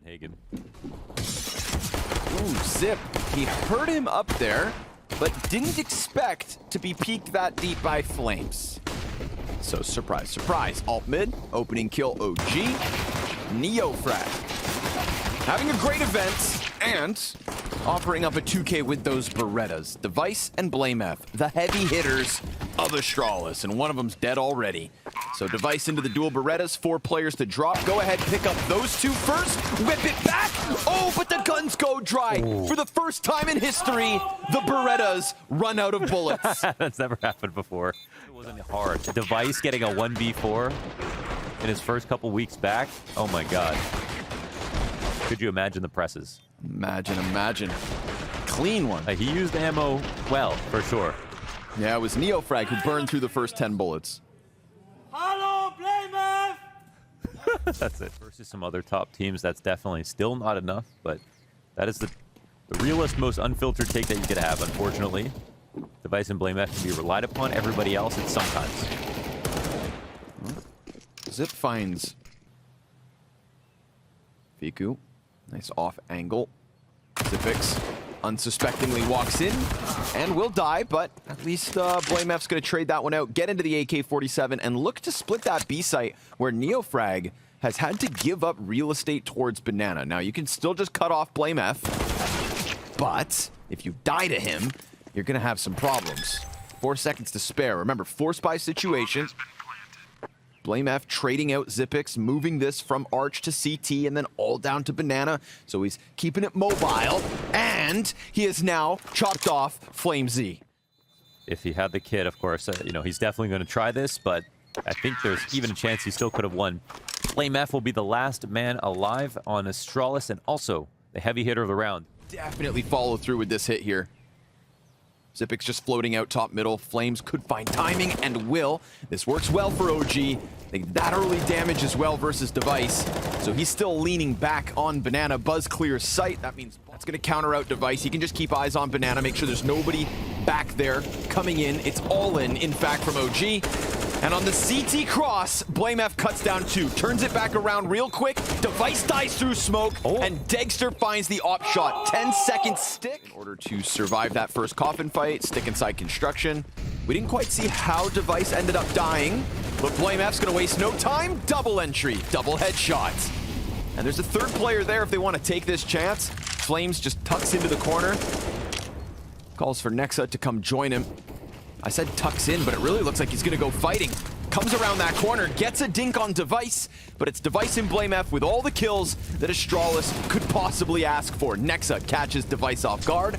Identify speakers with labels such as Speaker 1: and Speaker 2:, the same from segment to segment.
Speaker 1: Hagen.
Speaker 2: Ooh, Zip. He heard him up there, but didn't expect to be peeked that deep by Flames. So surprise, surprise. Alt mid, opening kill OG. Neo frag. Having a great event and offering up a 2K with those Berettas. Device and blamef, the heavy hitters of Astralis, and one of them's dead already. So Device into the dual Berettas, 4 players to drop. Go ahead, pick up those 2 first, whip it back. Oh, but the guns go dry. Ooh. For the first time in history, the Berettas run out of bullets.
Speaker 1: That's never happened before. It wasn't hard. Device getting a 1v4 in his first couple weeks back. Oh my God. Could you imagine the presses?
Speaker 2: Imagine. Clean one.
Speaker 1: He used ammo well, for sure.
Speaker 2: Yeah, it was Neofrag who burned through the first 10 bullets.
Speaker 3: Hello, Blamef!
Speaker 1: That's it. Versus some other top teams, that's definitely still not enough, but that is the realest, most unfiltered take that you could have, unfortunately. Device and blamef can be relied upon. Everybody else, it's sometimes.
Speaker 2: Zip finds Fiku. Nice off angle. Zipix unsuspectingly walks in and will die, but at least blamef's going to trade that one out, get into the AK-47, and look to split that B site where Neofrag has had to give up real estate towards Banana. Now, you can still just cut off blamef, but if you die to him, you're going to have some problems. 4 seconds to spare. Remember, force buy situation. blamef trading out Zipix, moving this from Arch to CT and then all down to Banana. So he's keeping it mobile, and he has now chopped off Flame Z.
Speaker 1: If he had the kit, of course, you know, he's definitely going to try this, but I think there's even a chance he still could have won. blamef will be the last man alive on Astralis and also the heavy hitter of the round.
Speaker 2: Definitely follow through with this hit here. Zipix just floating out top middle. Flames could find timing and will. This works well for OG. That early damage as well versus Device. So he's still leaning back on Banana. Buzz clears sight. That means that's going to counter out Device. He can just keep eyes on Banana, make sure there's nobody back there coming in. It's all in fact, from OG. And on the CT cross, blamef cuts down 2, turns it back around real quick. Device dies through smoke, and Degster finds the op shot. 10-second stick in order to survive that first coffin fight. Stick inside construction. We didn't quite see how Device ended up dying, but blamef's gonna waste no time. Double entry, double headshot. And there's a 3rd player there if they want to take this chance. Flames just tucks into the corner. Calls for Nexa to come join him. I said tucks in, but it really looks like he's gonna go fighting. Comes around that corner, gets a dink on Device, but it's Device and blamef with all the kills that Astralis could possibly ask for. Nexa catches Device off guard,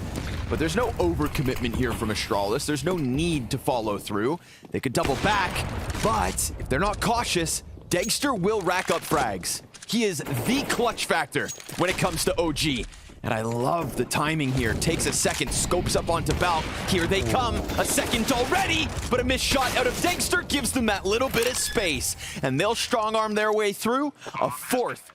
Speaker 2: but there's no overcommitment here from Astralis. There's no need to follow through. They could double back, but if they're not cautious, Degster will rack up frags. He is the clutch factor when it comes to OG. And I love the timing here. Takes a second, scopes up onto Balk. Here they come, a second already, but a missed shot out of Degster gives them that little bit of space. And they'll strong arm their way through a 4th.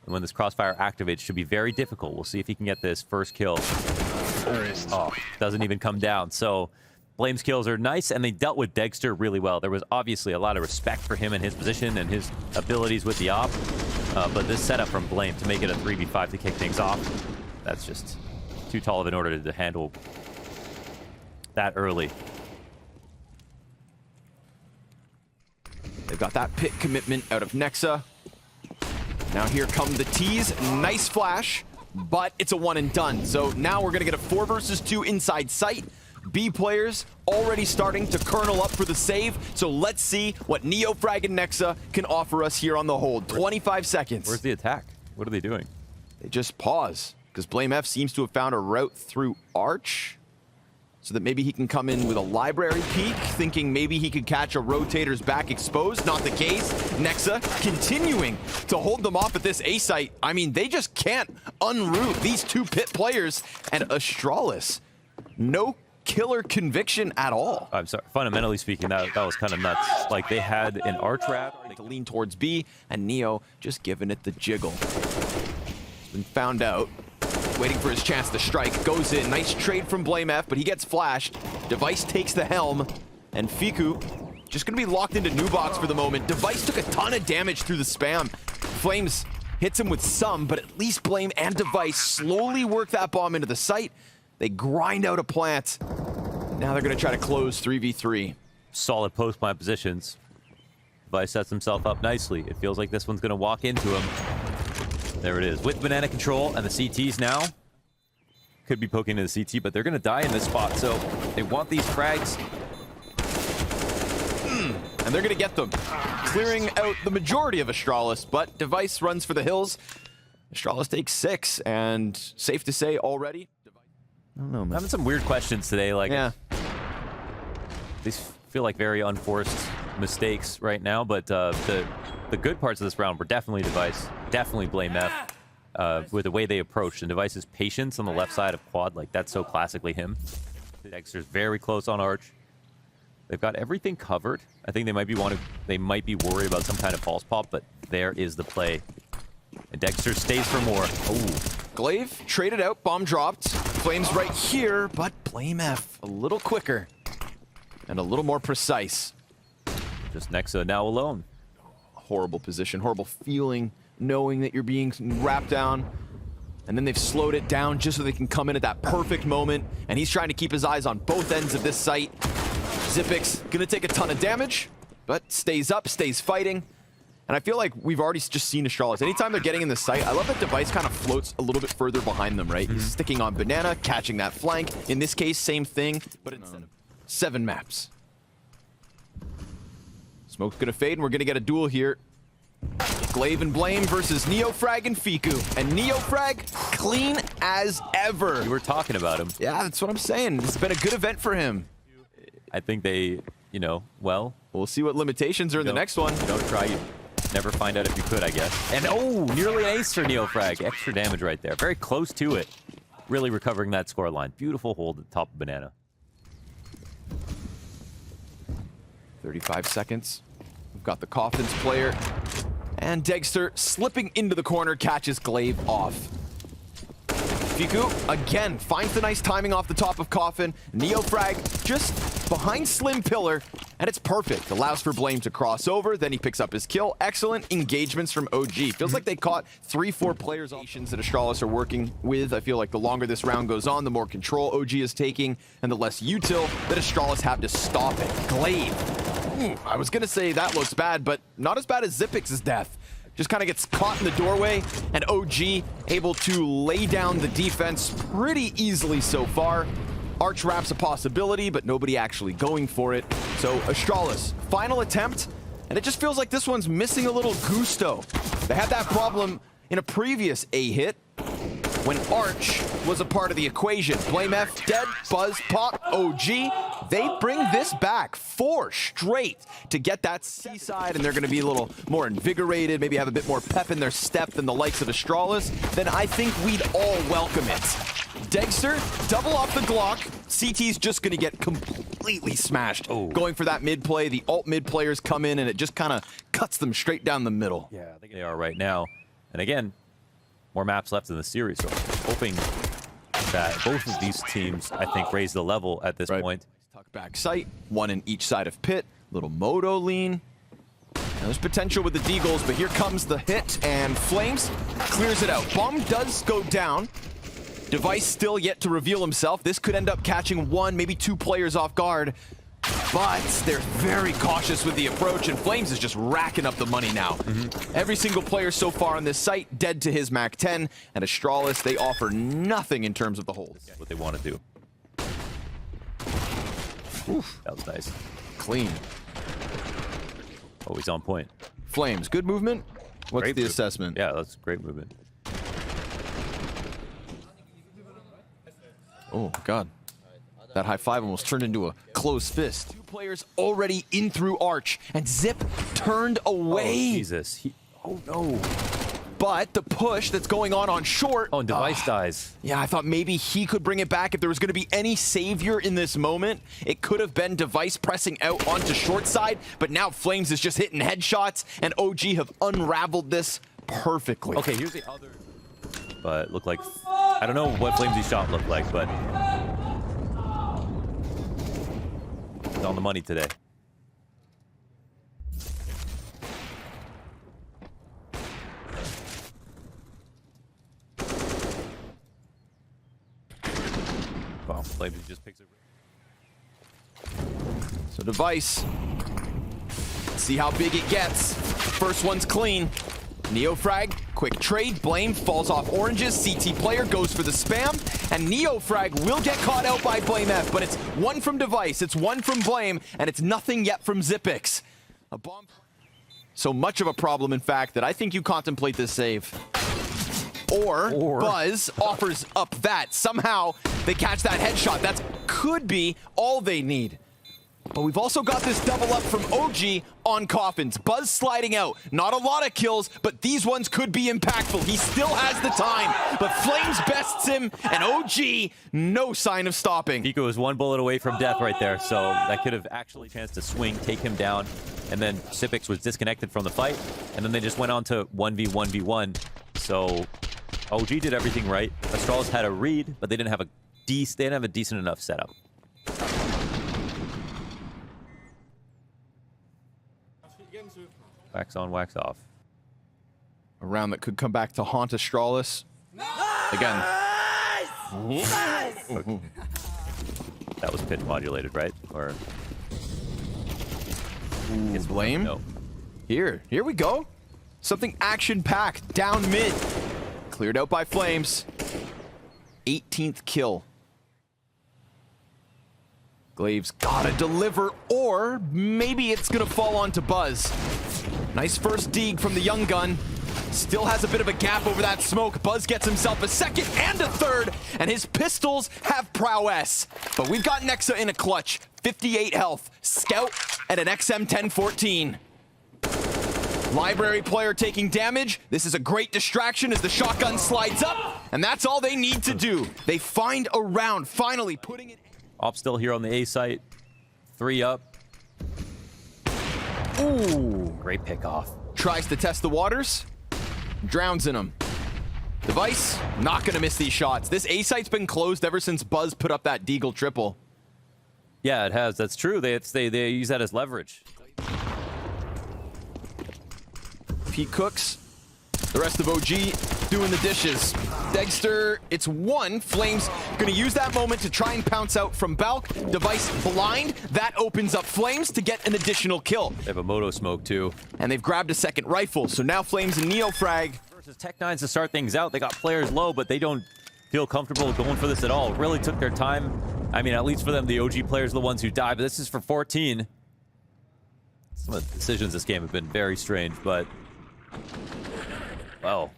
Speaker 1: When this crossfire activates, should be very difficult. We'll see if he can get this first kill. Oh, doesn't even come down. So Blame's kills are nice, and they dealt with Degster really well. There was obviously a lot of respect for him and his position and his abilities with the op. But this setup from Blame to make it a 3v5 to kick things off, that's just too tall of an order to handle that early.
Speaker 2: They've got that pit commitment out of Nexa. Now here come the T's. Nice flash, but it's a 1 and done. So now we're going to get a 4 versus 2 inside sight. B players already starting to kernel up for the save, so let's see what Neofrag and Nexa can offer us here on the hold. 25 seconds.
Speaker 1: Where's the attack? What are they doing?
Speaker 2: They just pause, because blamef seems to have found a route through Arch, so that maybe he can come in with a library peek, thinking maybe he could catch a rotator's back exposed. Not the case. Nexa continuing to hold them off at this A site. I mean, they just can't unroot these 2 pit players, and Astralis, no killer conviction at all.
Speaker 1: I'm sorry, fundamentally speaking, that was kind of nuts. Like, they had an arch wrap
Speaker 2: to lean towards B, and Neo just giving it the jiggle. He's been found out, waiting for his chance to strike, goes in. Nice trade from blamef, but he gets flashed. Device takes the helm, and Fiku just gonna be locked into new box for the moment. Device took a ton of damage through the spam. Flames hits him with some, but at least Blame and Device slowly work that bomb into the site. They grind out a plant. Now they're going to try to close 3v3.
Speaker 1: Solid post plant positions. Device sets himself up nicely. It feels like this one's going to walk into him. There it is. With banana control and the CTs now. Could be poking into the CT, but they're going to die in this spot. So they want these frags.
Speaker 2: And they're going to get them. Clearing out the majority of Astralis, but Device runs for the hills. Astralis takes 6, and safe to say already. I don't know, man.
Speaker 1: Having some weird questions today. Like,
Speaker 2: Yeah.
Speaker 1: these feel like very unforced mistakes right now, but the good parts of this round were definitely Device, definitely Blame F, with the way they approached, and Device's patience on the left side of quad, like that's so classically him. Dexter's very close on Arch. They've got everything covered. I think they might be worried about some kind of false pop, but there is the play. And Dexter stays for more. Oh,
Speaker 2: Glaive traded out, bomb dropped. Flames right here, but Blame F a little quicker and a little more precise.
Speaker 1: just Nexa now alone.
Speaker 2: Horrible position, horrible feeling, knowing that you're being wrapped down. And then they've slowed it down just so they can come in at that perfect moment. And he's trying to keep his eyes on both ends of this site. Xypix gonna take a ton of damage, but stays up, stays fighting. And I feel like we've already just seen Astralis. Anytime they're getting in the site, I love that Device kind of floats a little bit further behind them, right? He's sticking on banana, catching that flank. In this case, same thing, but instead of 7 maps. Smoke's gonna fade, and we're gonna get a duel here. Glaive and Blame versus Neofrag and Fiku. And Neofrag, clean as ever.
Speaker 1: We were talking about him.
Speaker 2: Yeah, that's what I'm saying. It's been a good event for him.
Speaker 1: I think they, you know, well,
Speaker 2: We'll see what limitations are in the next one.
Speaker 1: you don't try, you never find out if you could, I guess. And oh, nearly an ace for Neofrag. Extra damage right there. Very close to it. Really recovering that score line. Beautiful hold at the top of banana.
Speaker 2: 35 seconds. We've got the Coffins player. And Dexter slipping into the corner catches Glaive off. Fiku, again, finds the nice timing off the top of Coffin. Neofrag just behind Slim Pillar, and it's perfect. Allows for Blame to cross over, then he picks up his kill. Excellent engagements from OG. Feels like they caught 3-4 players options that Astralis are working with. I feel like the longer this round goes on, the more control OG is taking, and the less util that Astralis have to stop it. Glaive. I was gonna say that looks bad, but not as bad as Xypix's death. Just kind of gets caught in the doorway, and OG able to lay down the defense pretty easily so far. Arch wraps a possibility, but nobody actually going for it. So Astralis, final attempt, and it just feels like this one's missing a little gusto. They had that problem in a previous A hit when Arch was a part of the equation. Blame F dead, Buzz pop, OG. They bring this back 4 straight to get that C-side, and they're going to be a little more invigorated, maybe have a bit more pep in their step than the likes of Astralis. Then I think we'd all welcome it. Dexter, double off the Glock. CT's just going to get completely smashed.
Speaker 1: Oh.
Speaker 2: Going for that mid play, the alt mid players come in, and it just kind of cuts them straight down the middle.
Speaker 1: Yeah, I think they are right now. And again, more maps left in the series, so hoping that both of these teams, I think, raise the level at this point.
Speaker 2: Tuck back sight, 1 in each side of pit. Little moto lean. Now there's potential with the Deagles, but here comes the hit, and Flames clears it out. Bomb does go down. Device still yet to reveal himself. This could end up catching 1, maybe 2 players off guard. But they're very cautious with the approach, and Flames is just racking up the money now. Every single player so far on this site dead to his Mac 10, and Astralis, they offer nothing in terms of the hold.
Speaker 1: That's what they want to do. Oof, that was nice.
Speaker 2: Clean.
Speaker 1: Oh, he's on point.
Speaker 2: Flames, good movement? What's
Speaker 1: Great
Speaker 2: the
Speaker 1: move.
Speaker 2: assessment?
Speaker 1: Yeah, that's great movement.
Speaker 2: Oh, God. That high five almost turned into a closed fist. 2 players already in through Arch, and Zip turned away.
Speaker 1: Oh, Jesus. Oh, no.
Speaker 2: But the push that's going on short.
Speaker 1: Oh, and Device dies.
Speaker 2: Yeah, I thought maybe he could bring it back. If there was going to be any savior in this moment, it could have been Device pressing out onto short side, but now Flames is just hitting headshots, and OG have unraveled this perfectly.
Speaker 1: Okay, here's the other. But looked like, I don't know what Flames' shot looked like, but it's on the money today. Flames just picks it.
Speaker 2: So device. See how big it gets. First one's clean. Neo frag, quick trade, Blame falls off oranges, CT player goes for the spam, and Neo frag will get caught out by Blame F, but it's one from device, it's one from Blame, and it's nothing yet from Zipix. A bomb. So much of a problem, in fact, that I think you contemplate this save. Or Buzz offers up that. Somehow they catch that headshot. That could be all they need. But we've also got this double up from OG on Coffins. Buzz sliding out. Not a lot of kills, but these ones could be impactful. He still has the time, but Flames bests him, and OG, no sign of stopping.
Speaker 1: niko was one bullet away from death right there, so that could have actually chance to swing, take him down, and then Zipix was disconnected from the fight, and then they just went on to 1v1v1. So OG did everything right. Astralis had a read, but they didn't have a decent enough setup. Wax on, wax off.
Speaker 2: A round that could come back to haunt Astralis. Again.
Speaker 1: That was pitch modulated, right? Or
Speaker 2: Ooh, Blame.
Speaker 1: No.
Speaker 2: Here we go. Something action-packed down mid. Cleared out by Flames. 18th kill. Glaive's gotta deliver, or maybe it's gonna fall onto Buzz. Nice first dig from the young gun. Still has a bit of a gap over that smoke. Buzz gets himself a second and a third, and his pistols have prowess. But we've got Nexa in a clutch. 58 health. Scout at an XM 1014. Library player taking damage. This is a great distraction as the shotgun slides up, and that's all they need to do. They find a round, finally putting it.
Speaker 1: Op still here on the A site. 3 up.
Speaker 2: Ooh.
Speaker 1: Great pick off.
Speaker 2: Tries to test the waters. Drowns in them. Device, not gonna miss these shots. This A site's been closed ever since Buzz put up that Deagle triple.
Speaker 1: Yeah, it has. That's true. They use that as leverage.
Speaker 2: Pete cooks. The rest of OG doing the dishes. Dexter, it's one. Flames gonna use that moment to try and pounce out from Balk. Device blind. That opens up Flames to get an additional kill.
Speaker 1: They have a moto smoke too.
Speaker 2: And they've grabbed a second rifle. So now Flames and Neo frag.
Speaker 1: Versus Tech9s to start things out. They got players low, but they don't feel comfortable going for this at all. Really took their time. I mean, at least for them, the OG players are the ones who died, but this is for 14. Some of the decisions this game have been very strange, but well,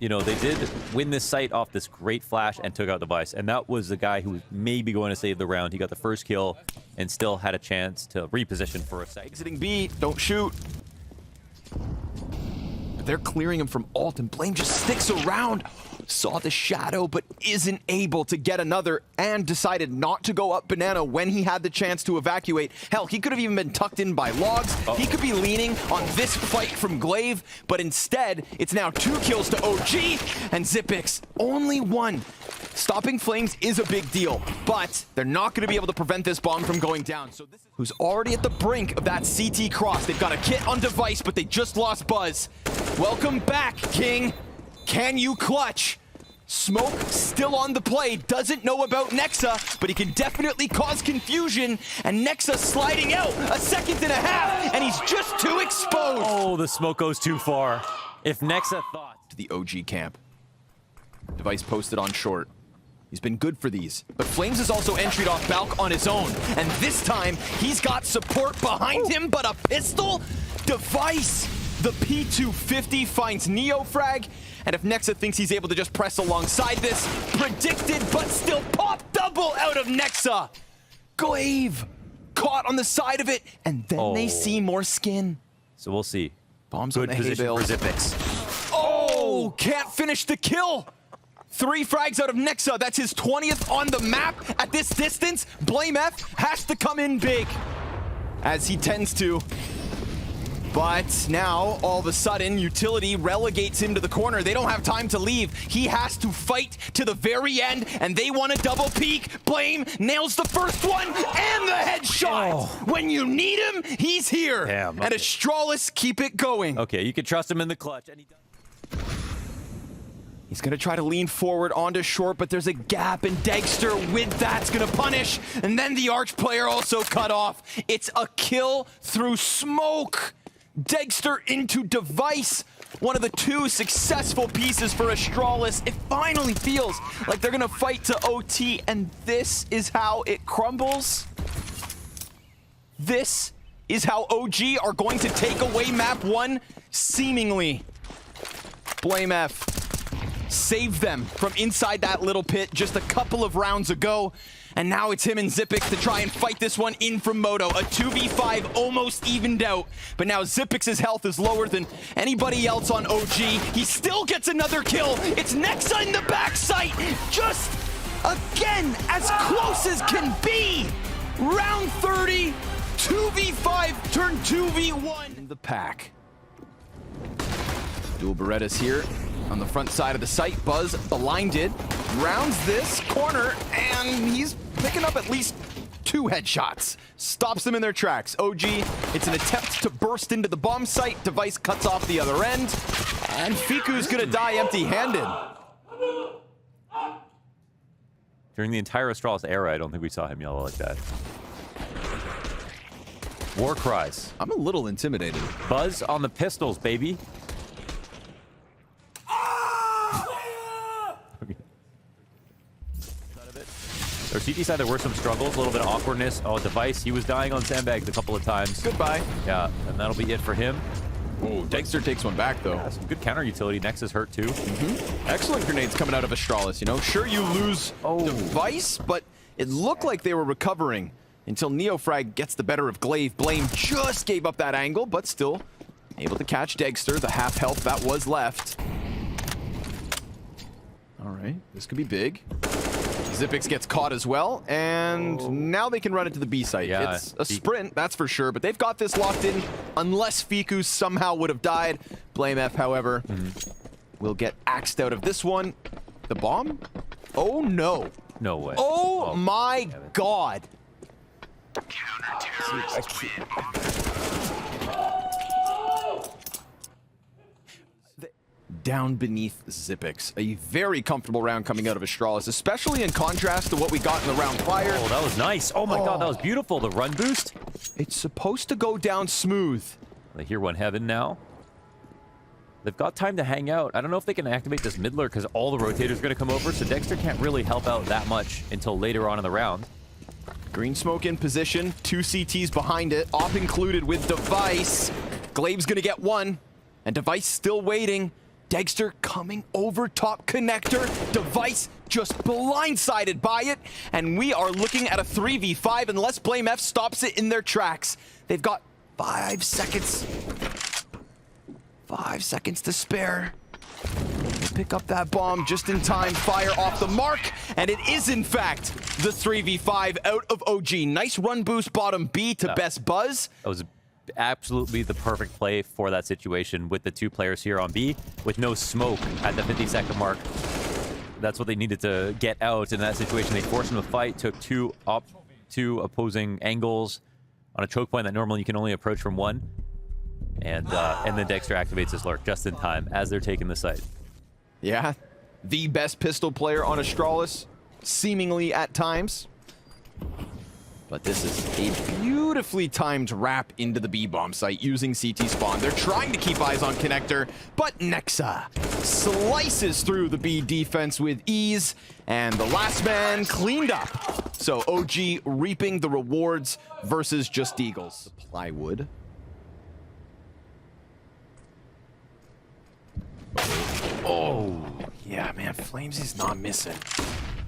Speaker 1: you know, they did win this site off this great flash and took out Device, and that was the guy who was maybe going to save the round. He got the first kill and still had a chance to reposition for a second.
Speaker 2: Exiting B, don't shoot. But they're clearing him from alt, and Blame just sticks around. Saw the shadow, but isn't able to get another, and decided not to go up banana when he had the chance to evacuate. Hell, he could have even been tucked in by logs. He could be leaning on this fight from Glaive, but instead, it's now 2 kills to OG, and Zipix, only 1. Stopping Flames is a big deal, but they're not going to be able to prevent this bomb from going down. So this is who's already at the brink of that CT cross. They've got a kit on Device, but they just lost Buzz. Welcome back, King. Can you clutch? Smoke still on the play, doesn't know about Nexa, but he can definitely cause confusion, and Nexa sliding out a second and a half, and he's just too exposed.
Speaker 1: Oh, the smoke goes too far. If Nexa thought.
Speaker 2: To the OG camp. Device posted on short. He's been good for these, but Flames is also entryed off Balk on his own, and this time he's got support behind him, but a pistol? Device! The P250 finds Neo frag, and if Nexa thinks he's able to just press alongside this, predicted but still pop double out of Nexa. Glaive caught on the side of it, and then they see more skin.
Speaker 1: So we'll see.
Speaker 2: Bombs
Speaker 1: Good
Speaker 2: on the hay
Speaker 1: position for
Speaker 2: bales.
Speaker 1: Zipix.
Speaker 2: Oh, can't finish the kill. 3 frags out of Nexa. That's his 20th on the map. At this distance, Blame F has to come in big, as he tends to. But now, all of a sudden, Utility relegates him to the corner. They don't have time to leave. He has to fight to the very end, and they want a double peek. Blame nails the first one and the headshot.
Speaker 1: Oh.
Speaker 2: When you need him, he's here.
Speaker 1: Damn,
Speaker 2: And
Speaker 1: okay.
Speaker 2: Astralis keep it going.
Speaker 1: Okay, you can trust him in the clutch. And he does.
Speaker 2: He's gonna try to lean forward onto short, but there's a gap, and Dagster with that's gonna punish. And then the Arch player also cut off. It's a kill through smoke. Dagster into Device. One of the two successful pieces for Astralis. It finally feels like they're gonna fight to OT, and this is how it crumbles. This is how OG are going to take away map 1, seemingly. blamF saved them from inside that little pit just a couple of rounds ago. And now it's him and Xyp9x to try and fight this one in from Moto. A 2v5 almost evened out, but now Xyp9x's health is lower than anybody else on OG. He still gets another kill. It's Nexa in the backside. Just, again, as close as can be. Round 30, 2v5 turned 2v1. In the pack. Dual Berettas here on the front side of the site. Buzz blinded, rounds this corner, and he's picking up at least 2 headshots. Stops them in their tracks. OG, it's an attempt to burst into the bomb site. Device cuts off the other end, and Fiku's gonna die empty-handed.
Speaker 1: During the entire Astralis era, I don't think we saw him yell like that. War cries.
Speaker 2: I'm a little intimidated.
Speaker 1: Buzz on the pistols, baby. Or CT side, there were some struggles, a little bit of awkwardness. Oh, Device, he was dying on sandbags a couple of times.
Speaker 2: Goodbye.
Speaker 1: Yeah, and that'll be it for him.
Speaker 2: Oh, Dagster takes one back, though.
Speaker 1: Yeah, some good counter utility. Nexus hurt, too.
Speaker 2: Excellent grenades coming out of Astralis, you know? Sure, you lose Device, but it looked like they were recovering until Neofrag gets the better of Glaive. Blame just gave up that angle, but still able to catch Dagster, the half health that was left. All right, this could be big. Xyp9x gets caught as well, and now they can run it to the B site.
Speaker 1: Yeah,
Speaker 2: it's a sprint, that's for sure, but they've got this locked in unless Fiku somehow would have died. blamF, however, will get axed out of this one. The bomb? Oh, no.
Speaker 1: No way.
Speaker 2: Oh my God. Down beneath Xyp9x. A very comfortable round coming out of Astralis, especially in contrast to what we got in the round prior.
Speaker 1: Oh, that was nice. Oh my God, that was beautiful. The run boost.
Speaker 2: It's supposed to go down smooth.
Speaker 1: They hear one heaven now. They've got time to hang out. I don't know if they can activate this mid lurk because all the rotators are going to come over, so Dagster can't really help out that much until later on in the round.
Speaker 2: Green smoke in position, 2 CTs behind it, op included with Device. Glaive's gonna get one, and Device still waiting. Dagster coming over top connector. Device just blindsided by it, and we are looking at a 3v5 unless blamF stops it in their tracks. They've got 5 seconds. 5 seconds to spare. Pick up that bomb just in time, fire off the mark, and it is in fact the 3v5 out of OG. Nice run boost bottom B to best Buzz.
Speaker 1: That was absolutely the perfect play for that situation with the 2 players here on B with no smoke at the 50-second mark. That's what they needed to get out in that situation. They forced him to fight, took 2 opposing angles on a choke point that normally you can only approach from 1. And then Dagster activates his lurk just in time as they're taking the site.
Speaker 2: Yeah, the best pistol player on Astralis, seemingly at times. But this is a beautifully timed wrap into the B-bomb site using CT spawn. They're trying to keep eyes on connector, but Nexa slices through the B defense with ease, and the last man cleaned up. So OG reaping the rewards versus just Eagles. The plywood. Oh, yeah, man, Flames is not missing.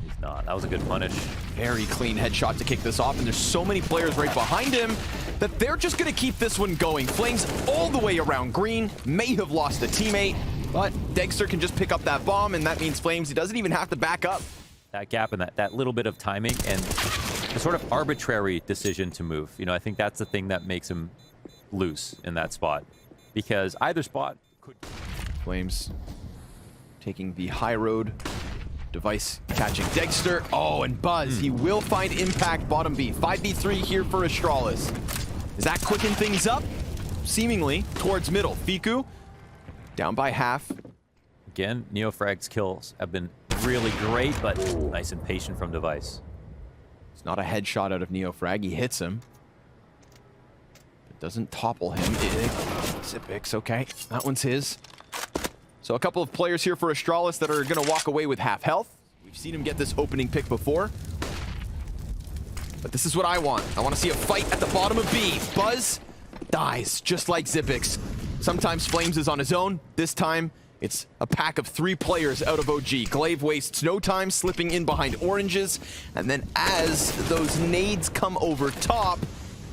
Speaker 1: He's not. That was a good punish.
Speaker 2: Very clean headshot to kick this off, and there's so many players right behind him that they're just gonna keep this one going. Flames all the way around green, may have lost a teammate, but Dagster can just pick up that bomb, and that means Flames, he doesn't even have to back up.
Speaker 1: That gap and that little bit of timing and the sort of arbitrary decision to move. You know, I think that's the thing that makes him lose in that spot, because either spot could...
Speaker 2: Flames taking the high road. Device catching Dagster. Oh, and Buzz, he will find impact bottom B. 5v3 here for Astralis. Does that quicken things up? Seemingly towards middle. Fiku down by half.
Speaker 1: Again, Neofrag's kills have been really great, but nice and patient from Device.
Speaker 2: It's not a headshot out of Neofrag. He hits him. It doesn't topple him. Zipix, okay. That one's his. So a couple of players here for Astralis that are going to walk away with half health. We've seen him get this opening pick before. But this is what I want. I want to see a fight at the bottom of B. Buzz dies, just like Zipix. Sometimes Flames is on his own. This time, it's a pack of 3 players out of OG. Glaive wastes no time slipping in behind oranges. And then as those nades come over top,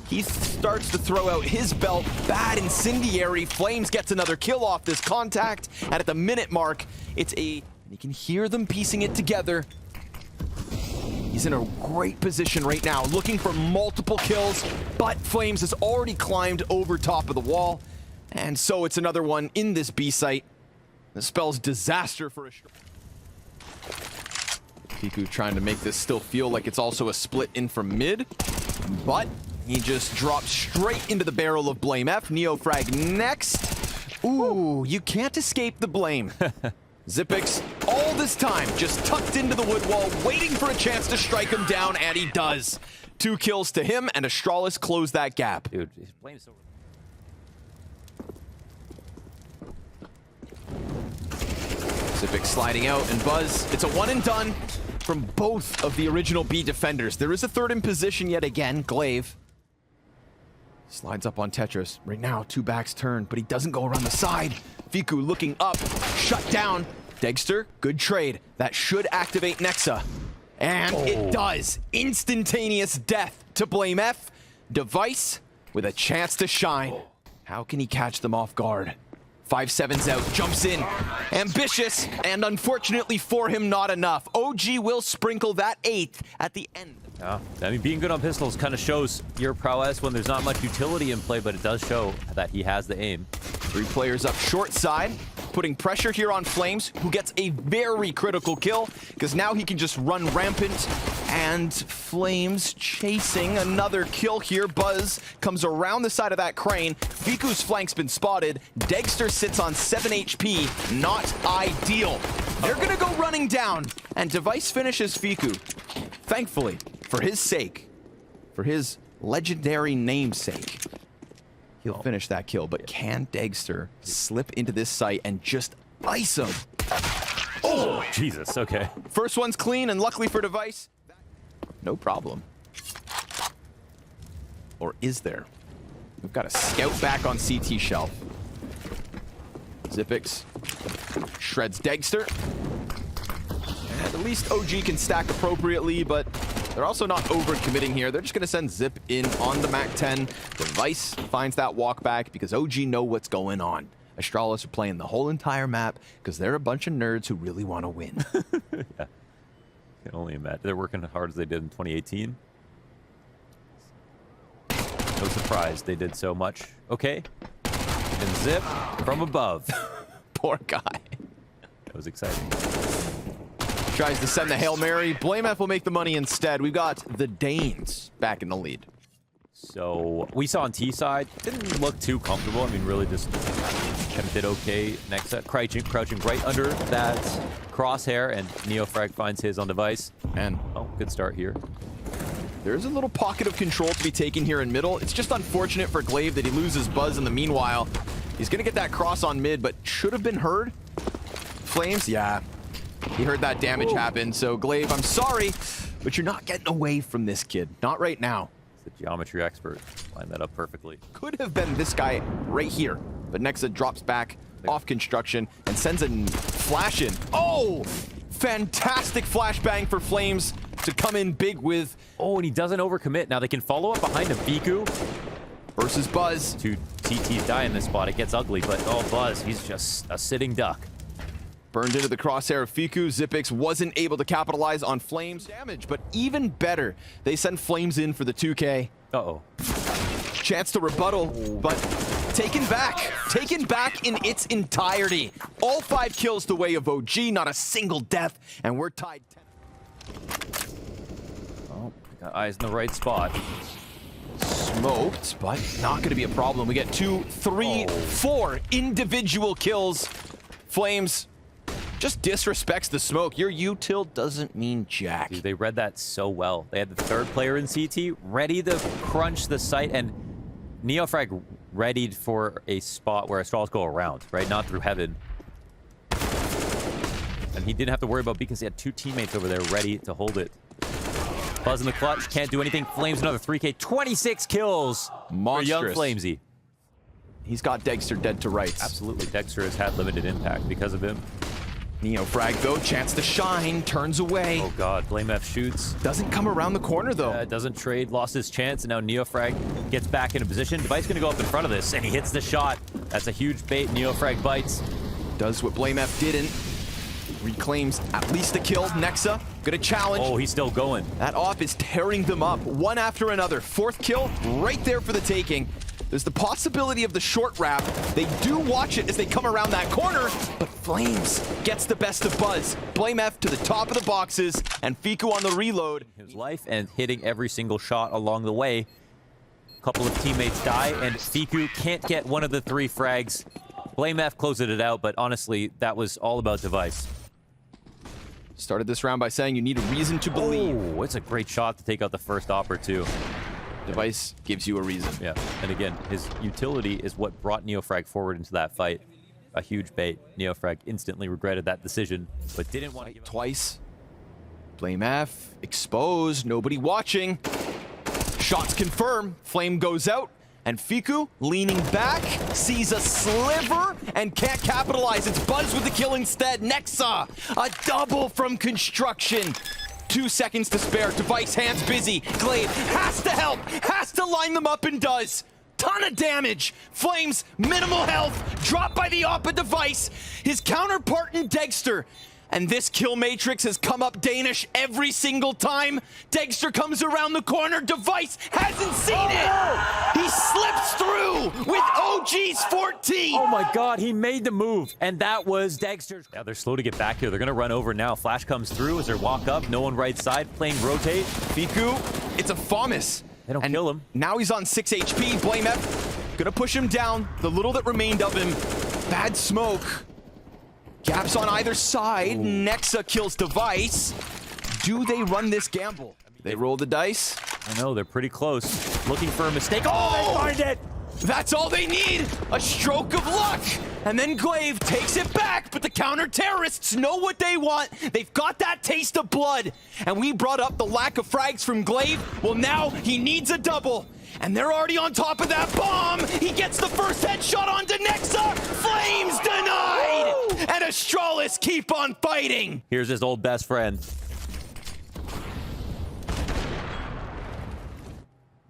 Speaker 2: he starts to throw out his belt. Bad incendiary. Flames gets another kill off this contact. And at the minute mark, you can hear them piecing it together. He's in a great position right now, looking for multiple kills, but Flames has already climbed over top of the wall. And so it's another one in this B site. This spells disaster for Kiku trying to make this still feel like it's also a split in from mid, but he just drops straight into the barrel of Blame F. Neofrag next. Ooh, you can't escape the blame. Zipix, all this time, just tucked into the wood wall, waiting for a chance to strike him down, and he does. 2 kills to him, and Astralis close that gap.
Speaker 1: Dude, his Blame's so...
Speaker 2: Zipix sliding out, and Buzz, it's a one and done from both of the original B defenders. There is a third in position yet again, Glaive. Slides up on Tetris. Right now, 2 backs turn, but he doesn't go around the side. Fiku looking up, shut down. Degster, good trade. That should activate Nexa. And it does. Instantaneous death to Blame F. Device with a chance to shine. How can he catch them off guard? 5-7's out, jumps in. Ambitious, and unfortunately for him, not enough. OG will sprinkle that 8th at the end.
Speaker 1: Yeah, I mean, being good on pistols kind of shows your prowess when there's not much utility in play, but it does show that he has the aim.
Speaker 2: 3 players up short side, putting pressure here on Flames, who gets a very critical kill, because now he can just run rampant, and Flames chasing another kill here. Buzz comes around the side of that crane. Fiku's flank's been spotted. Degster sits on 7 HP. Not ideal. They're gonna go running down, and Device finishes Fiku. Thankfully, for his sake, for his legendary namesake, he'll finish that kill. But can Degster slip into this site and just ice him?
Speaker 1: Oh, Jesus, okay.
Speaker 2: First one's clean, and luckily for Device, no problem. Or is there? We've got a scout back on CT shelf. Zipix shreds Degster. And at least OG can stack appropriately, but they're also not over-committing here. They're just going to send Zip in on the MAC-10. Device finds that walk back because OG know what's going on. Astralis are playing the whole entire map because they're a bunch of nerds who really want to win.
Speaker 1: Yeah. I can only imagine. They're working as hard as they did in 2018. No surprise they did so much. Okay. And Zip from above.
Speaker 2: Poor guy.
Speaker 1: That was exciting.
Speaker 2: Tries to send the Hail Mary. Blame F will make the money instead. We've got the Danes back in the lead.
Speaker 1: So we saw on T side, didn't look too comfortable. I mean, really just kind of did okay. Next set, crouching right under that crosshair, and Neofrag finds his on Device.
Speaker 2: And
Speaker 1: oh, good start here.
Speaker 2: There's a little pocket of control to be taken here in middle. It's just unfortunate for Glaive that he loses Buzz in the meanwhile. He's gonna get that cross on mid, but should have been heard. Flames, yeah. He heard that damage happen, so Glaive, I'm sorry, but you're not getting away from this kid. Not right now.
Speaker 1: He's the geometry expert. Lined that up perfectly.
Speaker 2: Could have been this guy right here, but Nexa drops back off construction and sends a flash in. Oh! Fantastic flashbang for Flames to come in big with.
Speaker 1: Oh, and he doesn't overcommit. Now they can follow up behind him. Fiku
Speaker 2: versus Buzz.
Speaker 1: 2 TTs die in this spot. It gets ugly, but oh, Buzz, he's just a sitting duck.
Speaker 2: Burned into the crosshair of Fiku. Zipix wasn't able to capitalize on Flames damage, but even better, they send Flames in for the 2K.
Speaker 1: Uh-oh.
Speaker 2: Chance to rebuttal, but taken back in its entirety. All 5 kills the way of OG, not a single death, and we're tied 10.
Speaker 1: Oh, got eyes in the right spot.
Speaker 2: Smoked, but not going to be a problem. We get 2, 3, 4 individual kills. Flames just disrespects the smoke. Your util doesn't mean jack.
Speaker 1: Dude, they read that so well. They had the third player in CT ready to crunch the site, and Neofrag readied for a spot where Astralis go around, right? Not through heaven. And he didn't have to worry about because he had two teammates over there ready to hold it. Buzz in the clutch, can't do anything. Flames another 3K, 26 kills
Speaker 2: Monstrous.
Speaker 1: for young Flamesy.
Speaker 2: He's got Dexter dead to rights.
Speaker 1: Absolutely, Dexter has had limited impact because of him.
Speaker 2: Neofrag though, chance to shine, turns away.
Speaker 1: Oh god, BlameF shoots.
Speaker 2: Doesn't come around the corner though.
Speaker 1: Doesn't trade, lost his chance, and now Neofrag gets back into position. Device gonna go up in front of this, and he hits the shot. That's a huge bait. Neofrag bites.
Speaker 2: Does what BlameF didn't. Reclaims at least a kill. Nexa gonna challenge.
Speaker 1: Oh, he's still going.
Speaker 2: That op is tearing them up, one after another. Fourth kill right there for the taking. There's the possibility of the short wrap. They do watch it as they come around that corner, but Flames gets the best of Buzz. BlameF to the top of the boxes, and Fiku on the reload.
Speaker 1: His life and hitting every single shot along the way. A couple of teammates die, and Fiku can't get one of the three frags. BlameF closing it out, but honestly, that was all about Device.
Speaker 2: Started this round by saying you need a reason to believe.
Speaker 1: Oh, it's a great shot to take out the first op or two.
Speaker 2: Device gives you a reason.
Speaker 1: Yeah, and again, his utility is what brought Neofrag forward into that fight. A huge bait. Neofrag instantly regretted that decision, but didn't want to give up.
Speaker 2: Twice. BlameF exposed, nobody watching. Shots confirm, Flame goes out, and Fiku leaning back, sees a sliver, and can't capitalize. It's Buzz with the kill instead. Nexa, a double from construction. 2 seconds to spare. Device hands busy. Glaive has to help, has to line them up and does. Ton of damage. Flames, minimal health, dropped by the op of Device. His counterpart in Dexter. And this kill matrix has come up Danish every single time. Dexter comes around the corner. Device hasn't seen it. He slips through with OG's 14.
Speaker 1: Oh my god, he made the move, and that was Dexter's. Yeah, they're slow to get back here. They're gonna run over now. Flash comes through as they walk up. No one right side, playing rotate.
Speaker 2: Fiku, it's a FAMAS.
Speaker 1: They don't kill him.
Speaker 2: Now he's on 6 HP. BlameF gonna push him down. The little that remained of him. Bad smoke. Gaps on either side. Ooh. Nexa kills Device. Do they run this gamble? They roll the dice.
Speaker 1: I know, they're pretty close. Looking for a mistake. Oh, they find it!
Speaker 2: That's all they need. A stroke of luck. And then Glaive takes it back, but the counter-terrorists know what they want. They've got that taste of blood. And we brought up the lack of frags from Glaive. Well, now he needs a double. And they're already on top of that bomb. He gets the first headshot onto Nexa. Flames denied. Woo! And Astralis keep on fighting.
Speaker 1: Here's his old best friend.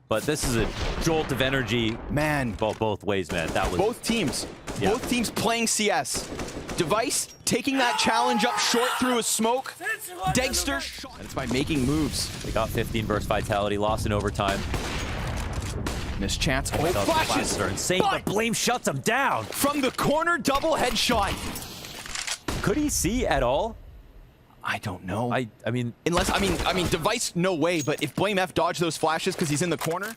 Speaker 1: But this is a jolt of energy.
Speaker 2: Man.
Speaker 1: Both ways, man. That was
Speaker 2: both teams. Yeah. Both teams playing CS. Device taking that challenge up short through a smoke. Dexter. And it's by making moves.
Speaker 1: They got 15 versus Vitality, lost in overtime.
Speaker 2: Missed chance. Oh, flashes
Speaker 1: are insane, but Blame shuts him down.
Speaker 2: From the corner, double headshot.
Speaker 1: Could he see at all?
Speaker 2: I don't know.
Speaker 1: I mean,
Speaker 2: unless I mean, Device, no way. But if BlameF dodged those flashes because he's in the corner,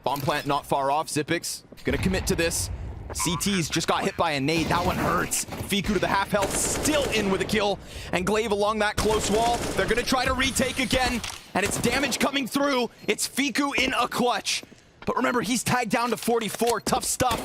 Speaker 2: bomb plant not far off. Xypix gonna commit to this. CT's just got hit by a nade. That one hurts. Fiku to the half health, still in with a kill, and Glaive along that close wall. They're gonna try to retake again, and it's damage coming through. It's Fiku in a clutch. But remember, he's tagged down to 44. Tough stuff.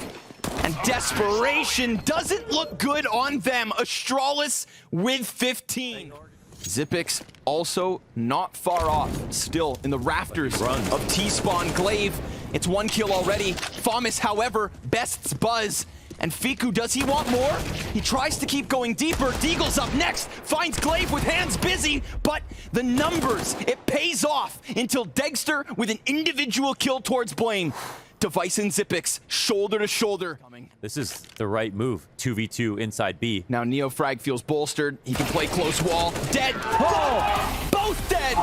Speaker 2: And desperation doesn't look good on them. Astralis with 15. Xypix also not far off. Still in the rafters of T-spawn. Glaive, it's 1 kill already. FAMAS, however, bests Buzz. And Fiku, does he want more? He tries to keep going deeper. Deagle's up next, finds Glaive with hands busy, but the numbers, it pays off until Dexter with an individual kill towards Blame. Device and Xypix, shoulder to shoulder.
Speaker 1: This is the right move. 2v2 inside B.
Speaker 2: Now Neofrag feels bolstered. He can play close wall. Dead. Oh! Both dead!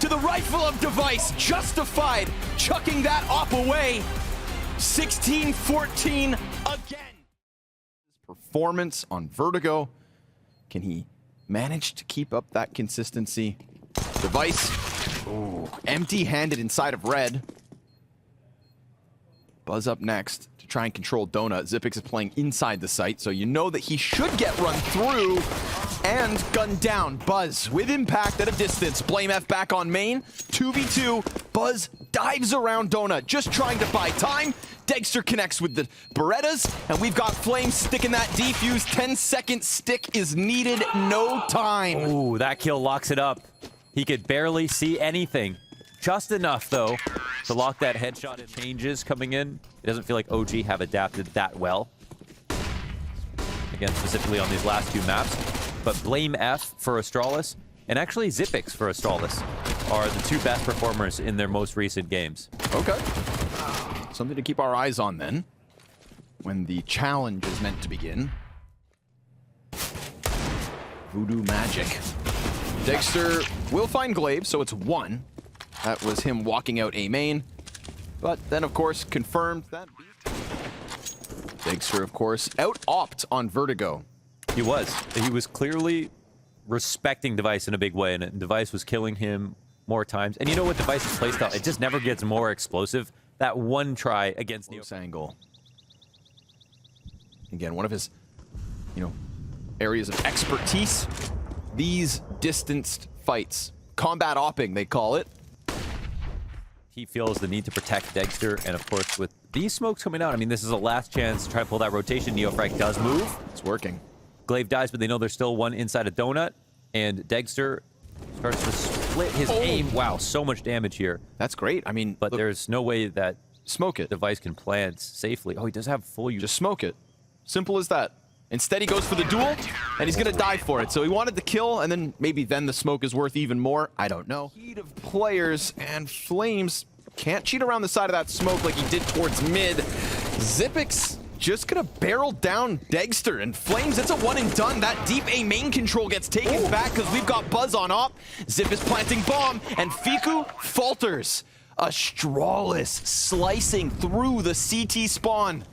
Speaker 2: To the rifle of Device, justified. Chucking that op away. 16-14 again. Performance on Vertigo. Can he manage to keep up that consistency? Device, empty-handed inside of red. Buzz up next to try and control Donut. Xypix is playing inside the site, so you know that he should get run through. and gunned down. Buzz with impact at a distance. Blame F back on main. 2v2. Buzz dives around Donut, just trying to buy time. Dexter connects with the Berettas, and we've got Flames sticking that defuse. 10-second stick is needed, no time.
Speaker 1: Ooh, that kill locks it up. He could barely see anything. Just enough, though, to lock that headshot. It changes coming in. It doesn't feel like OG have adapted that well. Again, specifically on these last two maps. But Blame F for Astralis, and actually Zipix for Astralis, are the two best performers in their most recent games.
Speaker 2: Okay. Something to keep our eyes on then, when the challenge is meant to begin. Voodoo magic. Dexter will find Glaive, so it's 1. That was him walking out A main. But then, of course, confirmed that Dexter, of course, out-opt on Vertigo.
Speaker 1: He was. He was clearly respecting Device in a big way, and Device was killing him more times. And you know what Device's playstyle? It just never gets more explosive. That one try against Neo
Speaker 2: angle. Again, one of his, areas of expertise. These distanced fights. Combat opping, they call it.
Speaker 1: He feels the need to protect Dexter, and of course, with these smokes coming out, I mean, this is a last chance to try to pull that rotation. Neofrag does move.
Speaker 2: It's working.
Speaker 1: Glaive dies, but they know there's still one inside a donut, and Dexter starts to split his aim. Wow, so much damage here.
Speaker 2: That's great. I mean,
Speaker 1: but
Speaker 2: look,
Speaker 1: there's no way that
Speaker 2: smoke it.
Speaker 1: Device can plant safely. Oh, he does have full use.
Speaker 2: Just smoke it. Simple as that. Instead, he goes for the duel, and he's going to die for it. So he wanted the kill, and then maybe then the smoke is worth even more. I don't know. Heat of players, and Flames can't cheat around the side of that smoke like he did towards mid. Zipix just going to barrel down Dexter, and Flames, it's a one and done. That deep A main control gets taken back because we've got Buzz on op. Zip is planting bomb, and Fiku falters. Astralis slicing through the CT spawn.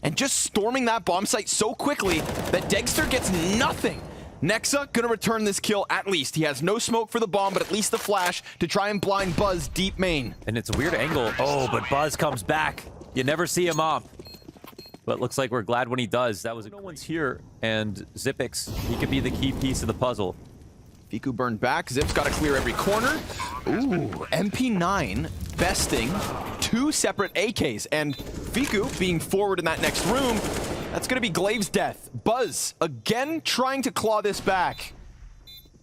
Speaker 2: And just storming that bomb site so quickly that Dexter gets nothing. Nexa gonna return this kill at least. He has no smoke for the bomb, but at least the flash to try and blind Buzz deep main.
Speaker 1: And it's a weird angle. Oh, but Buzz comes back. You never see him off. But looks like we're glad when he does. That was no one's here, and Zipix, he could be the key piece of the puzzle.
Speaker 2: Fiku burned back. Zip's got to clear every corner. Ooh, MP9 besting 2 separate AKs, and Fiku being forward in that next room. That's going to be Glaive's death. Buzz again trying to claw this back.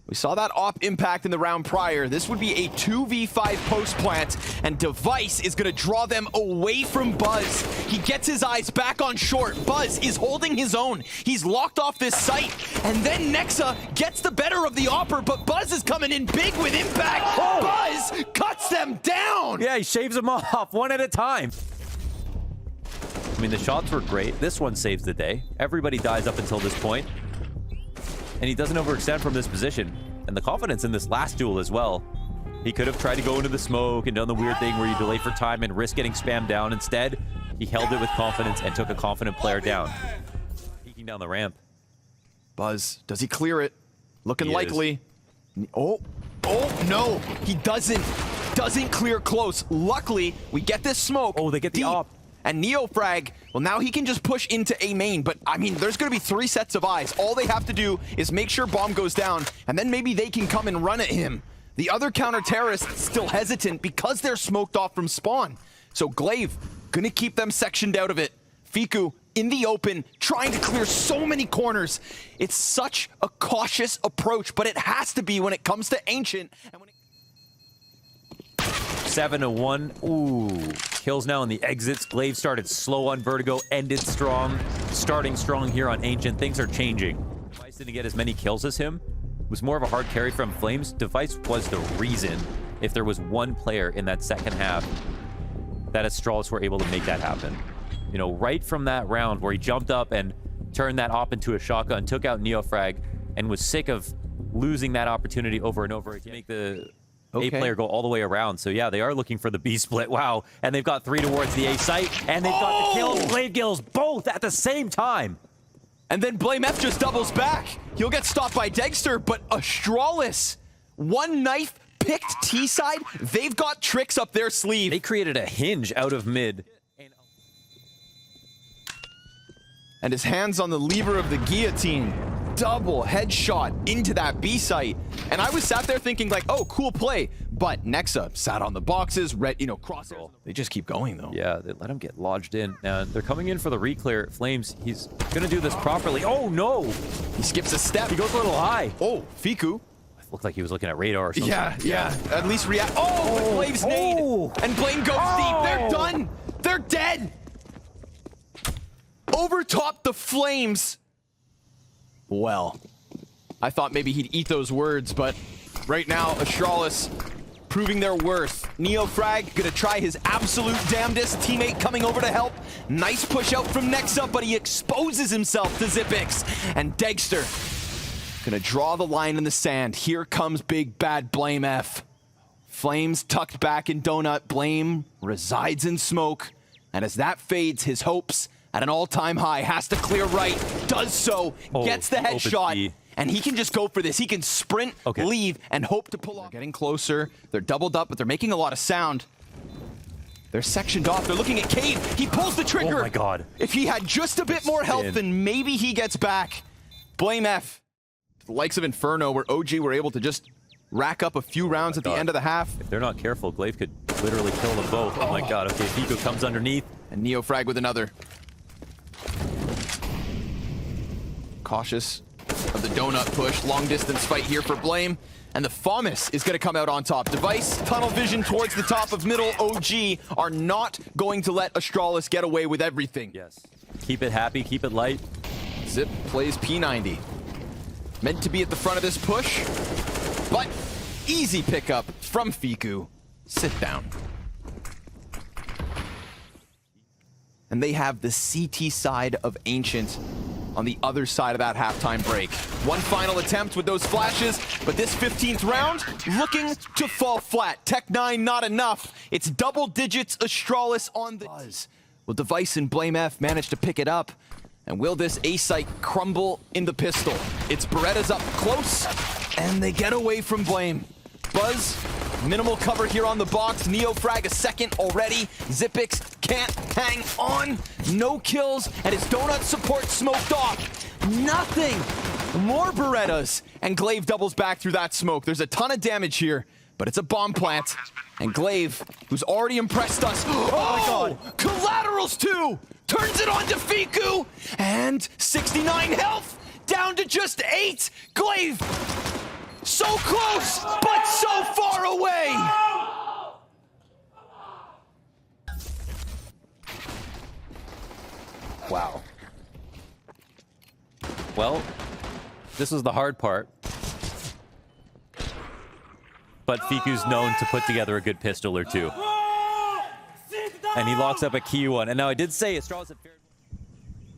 Speaker 2: We saw that op impact in the round prior. This would be a 2v5 post plant, and Device is going to draw them away from Buzz. He gets his eyes back on short. Buzz is holding his own. He's locked off this site, and then Nexa gets the better of the opper, but Buzz is coming in big with impact. Oh. Buzz cuts them down.
Speaker 1: Yeah, he shaves them off one at a time. I mean, the shots were great. This one saves the day. Everybody dies up until this point. And he doesn't overextend from this position. And the confidence in this last duel as well. He could have tried to go into the smoke and done the weird thing where you delay for time and risk getting spammed down. Instead, he held it with confidence and took a confident player down. Peeking down the ramp.
Speaker 2: Buzz, does he clear it? Looking
Speaker 1: He
Speaker 2: likely. Oh, no, he doesn't clear close. Luckily, we get this smoke.
Speaker 1: Oh, they get the op.
Speaker 2: And Neofrag, well, now he can just push into A main, but I mean, there's going to be 3 sets of eyes. All they have to do is make sure bomb goes down, and then maybe they can come and run at him. The other counter-terrorists still hesitant because they're smoked off from spawn. So Glaive, going to keep them sectioned out of it. Fiku in the open, trying to clear so many corners. It's such a cautious approach, but it has to be when it comes to Ancient. And when
Speaker 1: 7-1. Ooh. Kills now in the exits. Glaive started slow on Vertigo, ended strong. Starting strong here on Ancient. Things are changing. Device didn't get as many kills as him. It was more of a hard carry from Flames. Device was the reason, if there was one player in that second half, that Astralis were able to make that happen. You know, right from that round where he jumped up and turned that op into a shotgun, took out Neofrag, and was sick of losing that opportunity over and over again. Make the A player go all the way around. So yeah, they are looking for the B split. Wow. And they've got 3 towards the A site, and they've got the kills, Glaive kills, both at the same time.
Speaker 2: And then Blame F just doubles back. He'll get stopped by Dexter, but Astralis, one knife picked T side. They've got tricks up their sleeve.
Speaker 1: They created a hinge out of mid.
Speaker 2: And his hands on the lever of the guillotine. double headshot into that B site. And I was sat there thinking like, oh, cool play. But Nexa sat on the boxes, crosshairs. They just keep going though.
Speaker 1: Yeah, they let him get lodged in. And they're coming in for the reclear. Flames, he's gonna do this properly. Oh no!
Speaker 2: He skips a step.
Speaker 1: He goes a little high.
Speaker 2: Oh, Fiku.
Speaker 1: Looked like he was looking at radar or something.
Speaker 2: Yeah. At least react. Oh, but Blame's nade. And Blame goes deep. They're done. They're dead. Overtop the Flames. Well, I thought maybe he'd eat those words, but right now, Astralis proving their worth. Neo Frag gonna try his absolute damnedest. Teammate coming over to help. Nice push out from Nexa, but he exposes himself to Zipix. And Degster gonna draw the line in the sand. Here comes big bad Blame F. Flames tucked back in Donut. Blame resides in smoke. And as that fades, his hopes at an all-time high, has to clear right, does so, gets the headshot, and he can just go for this. He can sprint, leave, and hope to pull off. They're getting closer. They're doubled up, but they're making a lot of sound. They're sectioned off. They're looking at Cade. He pulls the trigger.
Speaker 1: Oh my god.
Speaker 2: If he had just a bit more health, then maybe he gets back. Blame F. The likes of Inferno, where OG were able to just rack up a few rounds at the end of the half.
Speaker 1: If they're not careful, Glaive could literally kill them both. Oh my god. Okay, Fiku comes underneath.
Speaker 2: And Neo Frag with another. Cautious of the donut push. Long distance fight here for Blame. And the FAMAS is going to come out on top. Device, tunnel vision towards the top of middle. OG are not going to let Astralis get away with everything.
Speaker 1: Yes. Keep it happy, keep it light.
Speaker 2: Zip plays P90. Meant to be at the front of this push, but easy pickup from Fiku. Sit down. And they have the CT side of Ancient on the other side of that halftime break. One final attempt with those flashes, but this 15th round looking to fall flat. Tech9 not enough. It's double digits Astralis on the buzz. Will Device and Blame F manage to pick it up? And will this A-site crumble in the pistol? It's Beretta's up close, and they get away from Blame. Buzz, minimal cover here on the box. Neo Frag a second already. Zipix can't hang on. No kills, and his donut support smoked off. Nothing. More Berettas, and Glaive doubles back through that smoke. There's a ton of damage here, but it's a bomb plant. And Glaive, who's already impressed us. Oh my god. Collaterals too. Turns it on to Fiku. And 69 health. Down to just 8. Glaive. So close, but so far away!
Speaker 1: Wow. Well, this was the hard part. But Fiku's known to put together a good pistol or two. And he locks up a key one. And now I did say Astralis had fared.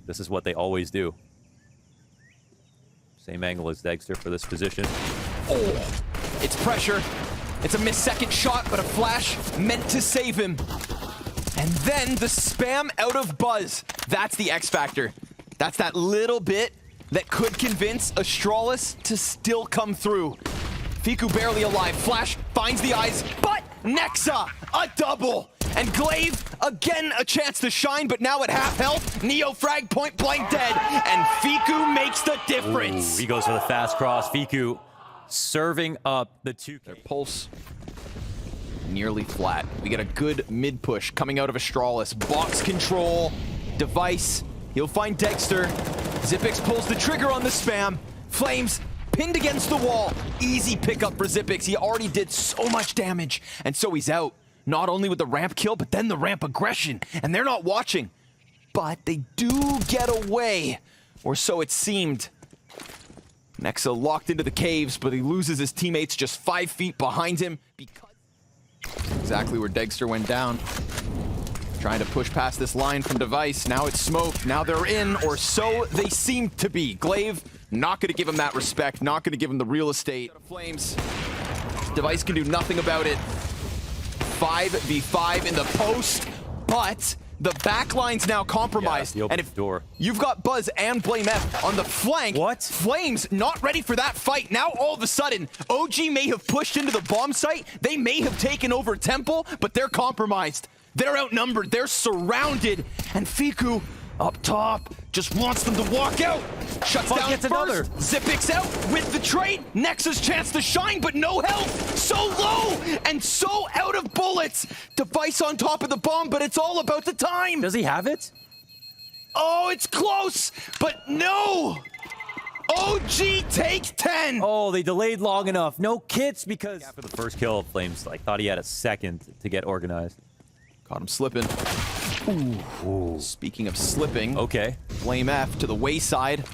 Speaker 1: This is what they always do. Same angle as Degster for this position.
Speaker 2: Oh, it's pressure. It's a missed second shot, but a flash meant to save him. And then the spam out of Buzz. That's the X factor. That's that little bit that could convince Astralis to still come through. Fiku barely alive. Flash finds the eyes, but Nexa, a double. And Glaive, again, a chance to shine, but now at half health, Neo Frag point blank dead, and Fiku makes the difference.
Speaker 1: Ooh, he goes for the fast cross. Fiku serving up the 2.
Speaker 2: Their pulse nearly flat. We get a good mid push coming out of Astralis. Box control, Device, he'll find Degster. Zipix pulls the trigger on the spam. Flames pinned against the wall. Easy pickup for Zipix. He already did so much damage, and so he's out. Not only with the ramp kill, but then the ramp aggression. And they're not watching. But they do get away. Or so it seemed. Nexa locked into the caves, but he loses his teammates just 5 feet behind him. Because exactly where Degster went down. Trying to push past this line from Device. Now it's smoke. Now they're in, or so they seem to be. Glaive, not going to give him that respect. Not going to give him the real estate. Flames. Device can do nothing about it. 5v5 in the post, but the backline's now compromised.
Speaker 1: Yeah,
Speaker 2: and if you've got Buzz and Blame F on the flank, Flames not ready for that fight. Now all of a sudden, OG may have pushed into the bomb site. They may have taken over Temple, but they're compromised. They're outnumbered. They're surrounded. And Fiku Up top, just wants them to walk out. Shuts
Speaker 1: Bug
Speaker 2: down
Speaker 1: gets
Speaker 2: first.
Speaker 1: another.
Speaker 2: Zipix out with the trade. Nexa's chance to shine, but no health. So low and so out of bullets. Device on top of the bomb, but it's all about the time.
Speaker 1: Does he have it?
Speaker 2: Oh, it's close, but no. OG takes 10.
Speaker 1: Oh, they delayed long enough. No kits because after the first kill, Flames thought he had a second to get organized.
Speaker 2: Caught him slipping. Ooh. Speaking of slipping,
Speaker 1: Okay.
Speaker 2: Flame F to the wayside.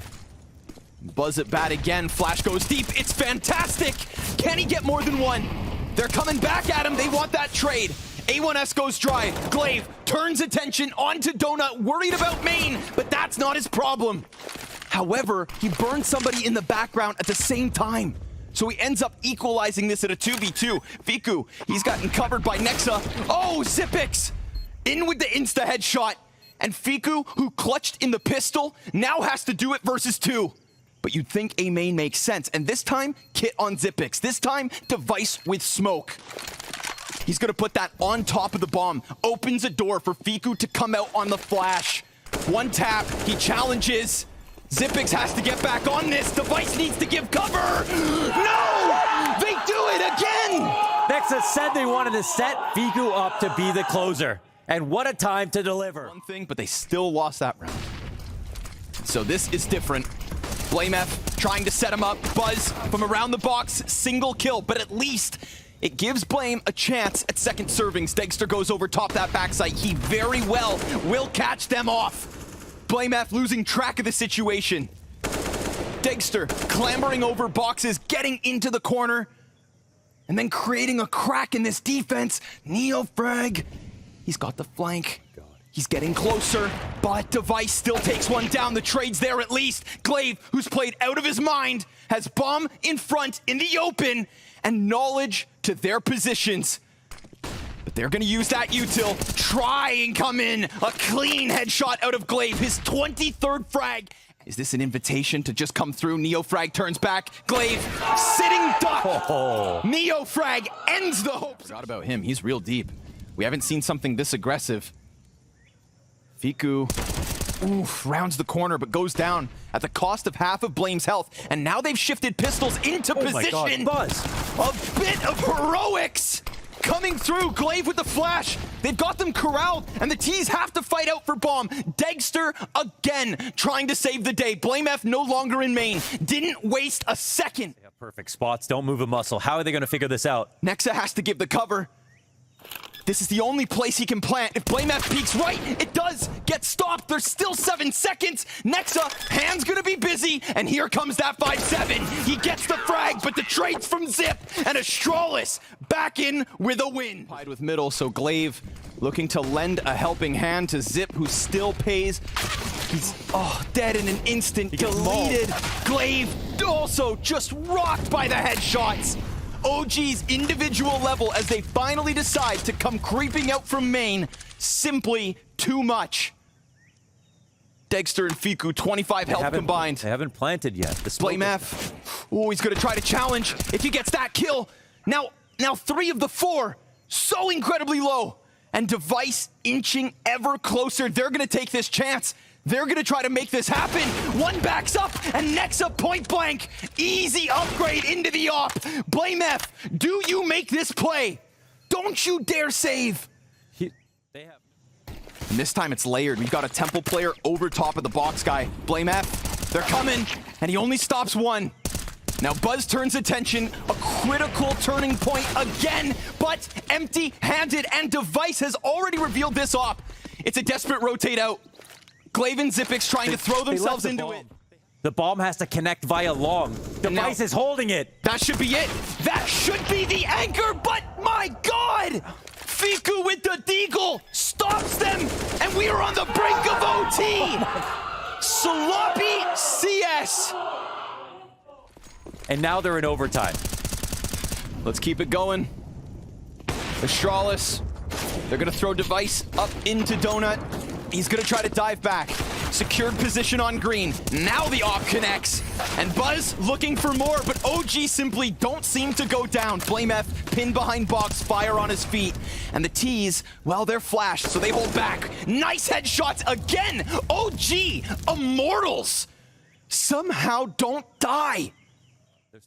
Speaker 2: Buzz it bat again. Flash goes deep. It's fantastic. Can he get more than one? They're coming back at him. They want that trade. A1S goes dry. Glaive turns attention onto Donut, worried about main, but that's not his problem. However, he burns somebody in the background at the same time. So he ends up equalizing this at a 2v2. Fiku, he's gotten covered by Nexa. Oh, Zipix! In with the insta headshot. And Fiku, who clutched in the pistol, now has to do it versus 2. But you'd think A main makes sense. And this time, kit on Zipix. This time, device with smoke. He's gonna put that on top of the bomb. Opens a door for Fiku to come out on the flash. One tap, he challenges. Zipix has to get back on this. Device needs to give cover. No! They do it again!
Speaker 1: Nexa said they wanted to set Fiku up to be the closer. And what a time to deliver.
Speaker 2: One thing, but they still lost that round. So this is different. Flame F trying to set him up. Buzz from around the box, single kill, but at least it gives Blame a chance at second servings. Degster goes over top that backside. He very well will catch them off. Blame F losing track of the situation. Degster clambering over boxes, getting into the corner, and then creating a crack in this defense. Neo frag. He's got the flank. He's getting closer, but Device still takes one down. The trade's there at least. Glaive, who's played out of his mind, has bomb in front in the open and knowledge to their positions. But they're gonna use that util, try and come in. A clean headshot out of Glaive, his 23rd frag. Is this an invitation to just come through? Neo frag turns back. Glaive, sitting duck.
Speaker 1: Oh.
Speaker 2: Neo frag ends the hope. Forgot about him, he's real deep. We haven't seen something this aggressive. Fiku, oof, rounds the corner but goes down at the cost of half of Blame's health. And now they've shifted pistols into position.
Speaker 1: My God, Buzz.
Speaker 2: A bit of heroics coming through. Glaive with the flash. They've got them corralled and the T's have to fight out for bomb. Degster again trying to save the day. Blame F no longer in main. Didn't waste a second.
Speaker 1: They have perfect spots. Don't move a muscle. How are they going to figure this out?
Speaker 2: Nexa has to give the cover. This is the only place he can plant. If Blame F peeks right, it does get stopped. There's still 7 seconds. Nexa, hand's gonna be busy, and here comes that 5-7. He gets the frag, but the trade's from Zip, and Astralis back in with a win. Tied with middle, so Glaive looking to lend a helping hand to Zip, who still pays. He's dead in an instant, deleted. Glaive also just rocked by the headshots. OG's individual level as they finally decide to come creeping out from main. Simply too much. Degster and Fiku, 25 health combined.
Speaker 1: They haven't planted yet.
Speaker 2: Blame F. Oh, he's gonna try to challenge. If he gets that kill, now 3 of the 4, so incredibly low. And Device inching ever closer. They're gonna take this chance. They're gonna try to make this happen. One backs up and Nexa point blank. Easy upgrade into the op. Blame F, do you make this play? Don't you dare save.
Speaker 1: They have.
Speaker 2: And this time it's layered. We've got a Temple player over top of the box guy. Blame F, they're coming, and he only stops one. Now Buzz turns attention, a critical turning point again, but empty-handed, and Device has already revealed this op. It's a desperate rotate out. Glaive and Zipix trying to throw themselves into it.
Speaker 1: The bomb has to connect via long. Device is holding it.
Speaker 2: That should be it. That should be the anchor, but my God! Fiku with the deagle stops them, and we are on the brink of OT! Sloppy CS!
Speaker 1: And now they're in overtime.
Speaker 2: Let's keep it going. Astralis, they're gonna throw Device up into Donut. He's gonna try to dive back. secured position on green. Now the op connects. And Buzz looking for more, but OG simply don't seem to go down. flameF pinned behind box, fire on his feet. And the T's, well, they're flashed, so they hold back. Nice headshots again. OG, immortals, somehow don't die.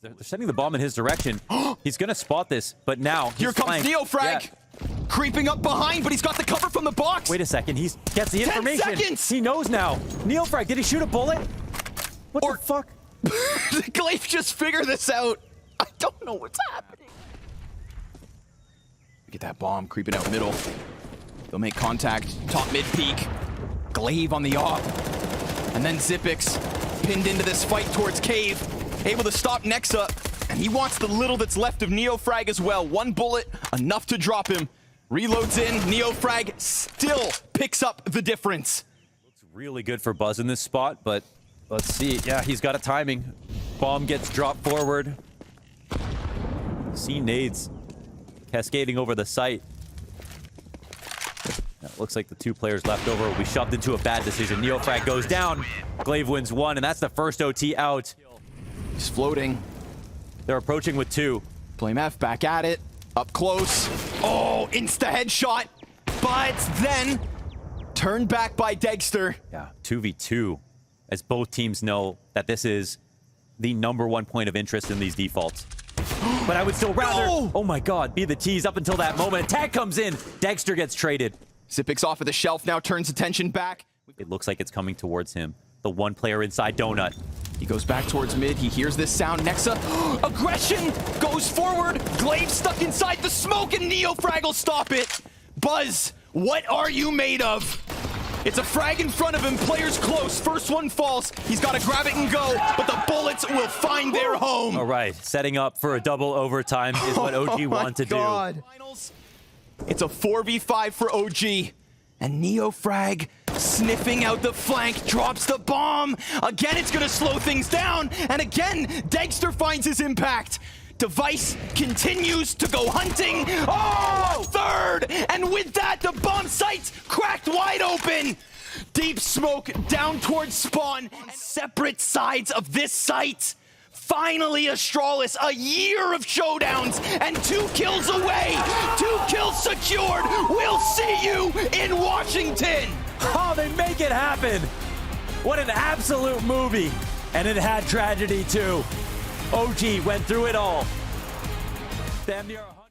Speaker 1: They're sending the bomb in his direction. He's gonna spot this, but now
Speaker 2: Here comes
Speaker 1: flanked.
Speaker 2: Neofrag.
Speaker 1: Yeah.
Speaker 2: Creeping up behind, but he's got the cover from the box.
Speaker 1: Wait a second, he gets the
Speaker 2: 10
Speaker 1: information.
Speaker 2: seconds.
Speaker 1: He knows now. Neofrag, did he shoot a bullet? What
Speaker 2: Or-
Speaker 1: the fuck?
Speaker 2: The Glaive just figured this out. I don't know what's happening. Get that bomb creeping out middle. They'll make contact. Top mid peak. Glaive on the op. And then Zipix pinned into this fight towards Cave. Able to stop Nexa. And he wants the little that's left of Neofrag as well. One bullet, enough to drop him. Reloads in. Neofrag still picks up the difference.
Speaker 1: Looks really good for Buzz in this spot, but let's see. Yeah, he's got a timing. Bomb gets dropped forward. See nades cascading over the site. It looks like the 2 players left over will be shoved into a bad decision. Neofrag goes down. Glaive wins 1, and that's the first OT out.
Speaker 2: He's floating.
Speaker 1: They're approaching with 2.
Speaker 2: flameF back at it. Up close. Oh, insta headshot. But then turned back by Degster.
Speaker 1: Yeah, 2v2. As both teams know that this is the #1 point of interest in these defaults. But I would still rather,
Speaker 2: No!
Speaker 1: oh my god, be the tease up until that moment. Tag comes in. Degster gets traded.
Speaker 2: Zipix off of the shelf now, turns attention back.
Speaker 1: It looks like it's coming towards him. The 1 player inside Donut.
Speaker 2: He goes back towards mid. He hears this sound. Nexa, aggression, goes forward. Glaive stuck inside the smoke, and Neofrag will stop it. Buzz, what are you made of? It's a frag in front of him. Players close. First one falls. He's got to grab it and go, but the bullets will find their home.
Speaker 1: All right, setting up for a double overtime is what OG want to do.
Speaker 2: Finals. It's a 4v5 for OG. And Neofrag sniffing out the flank, drops the bomb. Again, it's going to slow things down. And again, Degster finds his impact. Device continues to go hunting. Oh, third! And with that, the bomb site's cracked wide open. Deep smoke down towards spawn. Separate sides of this site. Finally, Astralis, a year of showdowns and 2 kills away. 2 kills secured. We'll see you in Washington.
Speaker 1: Oh, they make it happen. What an absolute movie. And it had tragedy too. OG went through it all. Damn near 100.